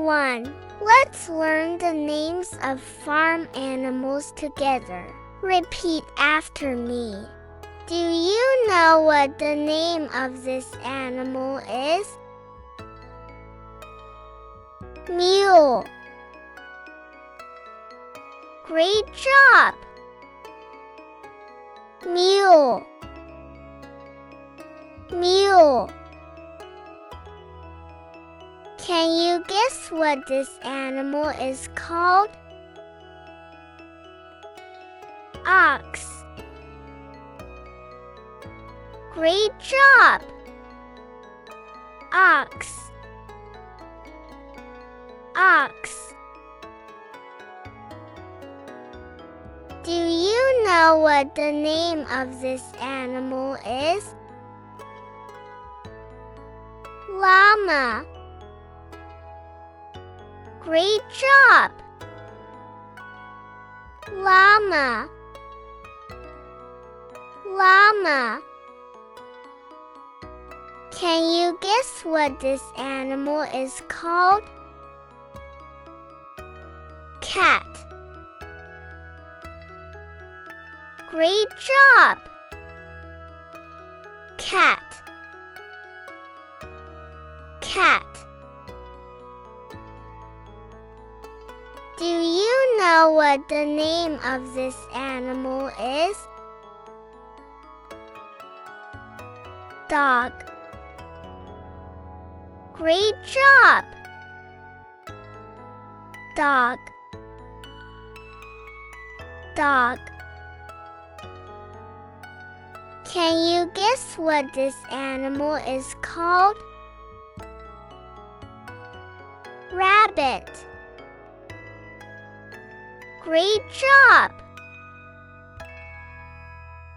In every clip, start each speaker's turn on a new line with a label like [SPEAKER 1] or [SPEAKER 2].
[SPEAKER 1] 1. Let's learn the names of farm animals together. Repeat after me. Do you know what the name of this animal is? Mule. Great job! Mule. Mule. Can you guess what this animal is called? Ox. Great job! Ox. Ox. Do you know what the name of this animal is? Llama. Great job! Llama. Llama. Can you guess what this animal is called? Cat. Great job! Cat. Cat. Do you know what the name of this animal is? Dog. Great job! Dog. Dog. Can you guess what this animal is called? Rabbit. Great job!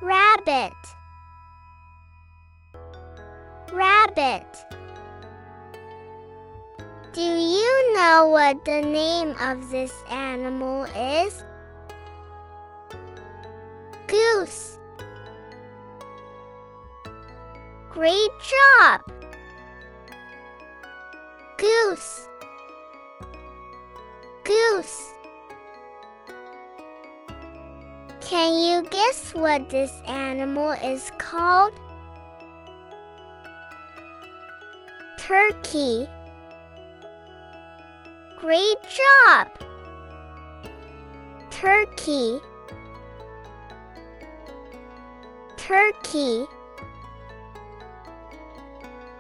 [SPEAKER 1] Rabbit. Rabbit. Do you know what the name of this animal is? Goose. Great job! Goose. Goose. Can you guess what this animal is called? Turkey. Great job! Turkey. Turkey.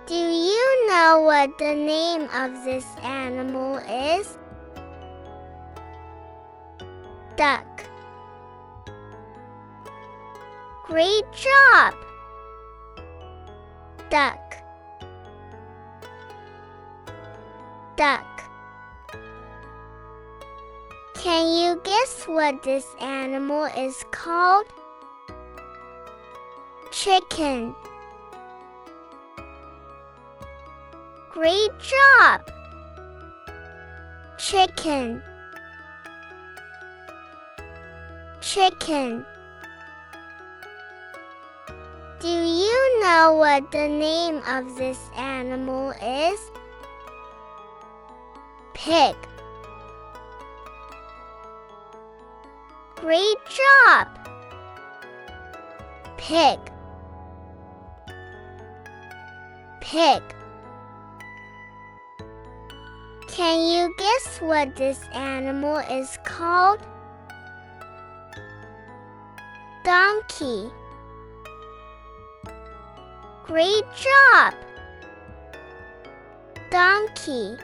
[SPEAKER 1] Do you know what the name of this animal is? Duck. Great job! Duck. Duck. Can you guess what this animal is called? Chicken. Great job! Chicken. Chicken. Do you know what the name of this animal is? Pig. Great job! Pig. Pig. Can you guess what this animal is called? Donkey. Great job! Donkey.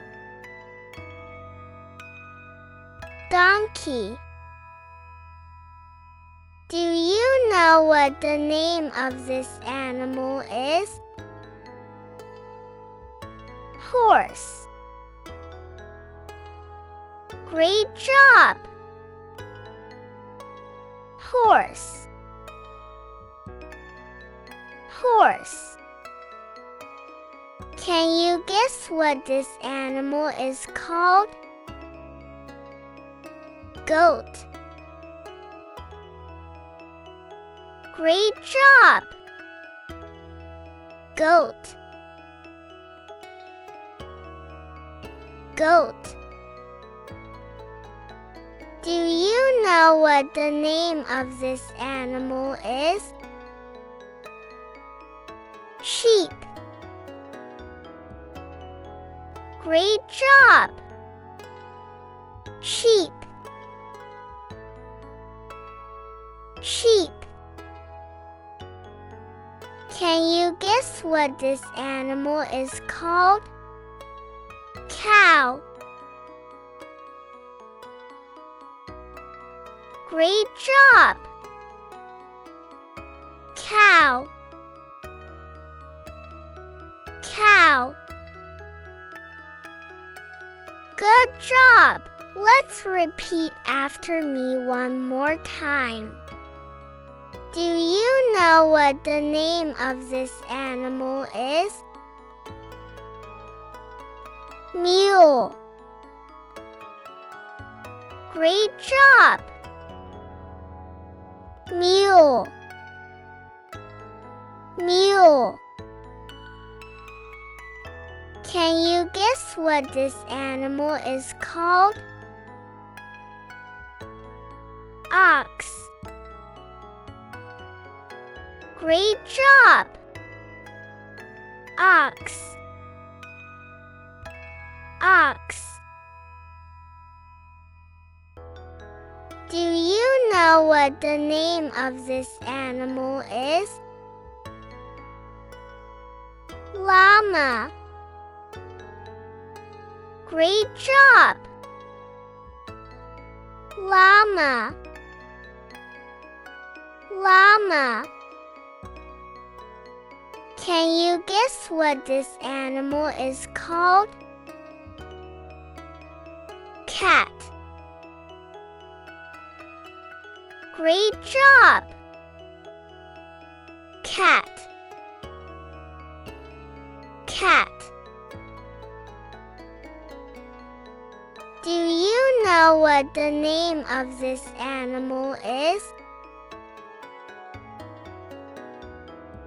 [SPEAKER 1] Donkey. Do you know what the name of this animal is? Horse. Great job! Horse. Horse. Can you guess what this animal is called? Goat. Great job! Goat. Goat. Do you know what the name of this animal is? Sheep. Great job! Sheep. Sheep. Can you guess what this animal is called? Cow. Great job! Cow. Cow. Good job! Let's repeat after me one more time. Do you know what the name of this animal is? Mule. Great job! Mule. Mule. Can you guess what this animal is called? Ox. Great job! Ox. Ox. Do you know what the name of this animal is? Llama. Great job! Llama. Llama. Can you guess what this animal is called? Cat. Great job! Cat. Cat. Do you know what the name of this animal is?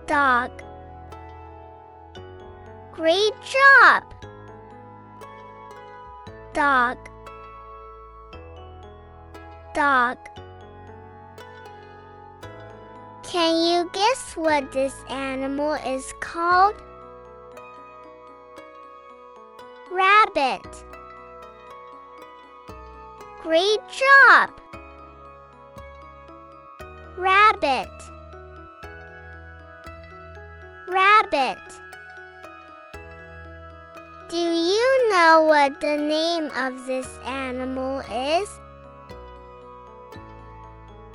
[SPEAKER 1] Dog. Great job! Dog. Dog. Can you guess what this animal is called? Rabbit. Great job! Rabbit. Rabbit. Do you know what the name of this animal is?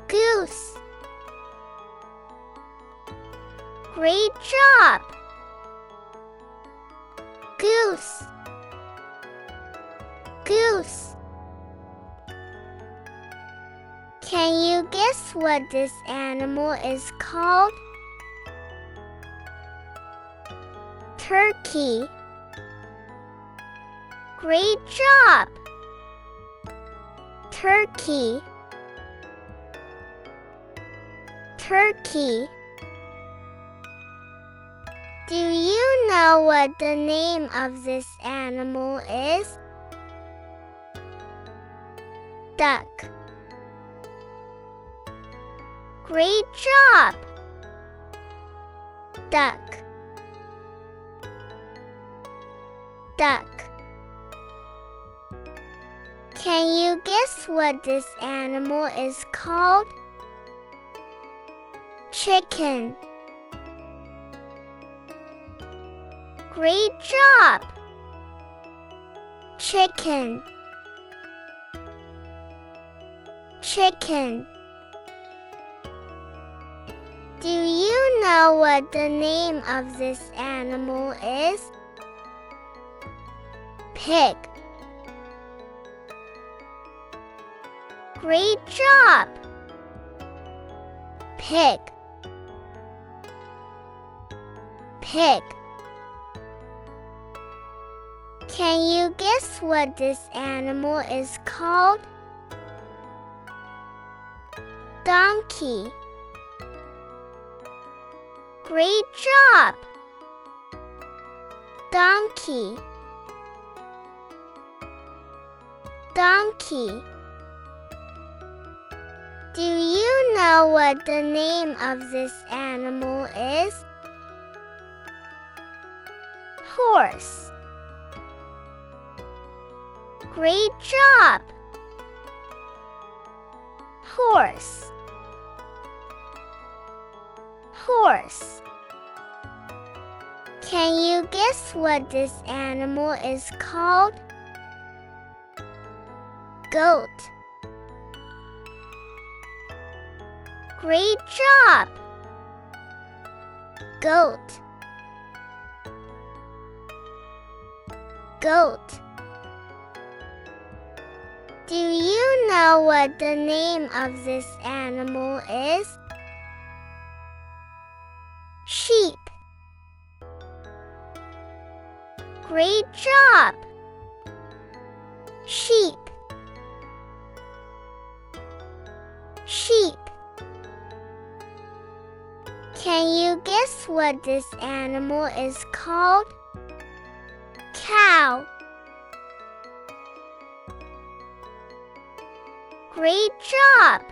[SPEAKER 1] Goose. Great job! Goose. Goose. Can you guess what this animal is called? Turkey. Great job! Turkey. Turkey. Do you know what the name of this animal is? Duck. Great job! Duck. Duck. Can you guess what this animal is called? Chicken. Great job! Chicken. Chicken. Do you know what the name of this animal is? Pig. Great job! Pig. Pig. Can you guess what this animal is called? Donkey. Great job! Donkey. Donkey. Do you know what the name of this animal is? Horse. Great job! Horse. Horse. Can you guess what this animal is called? Goat. Great job! Goat. Goat. Do you know what the name of this animal is? Sheep. Great job! Sheep. Sheep. Can you guess what this animal is called? Cow. Great job!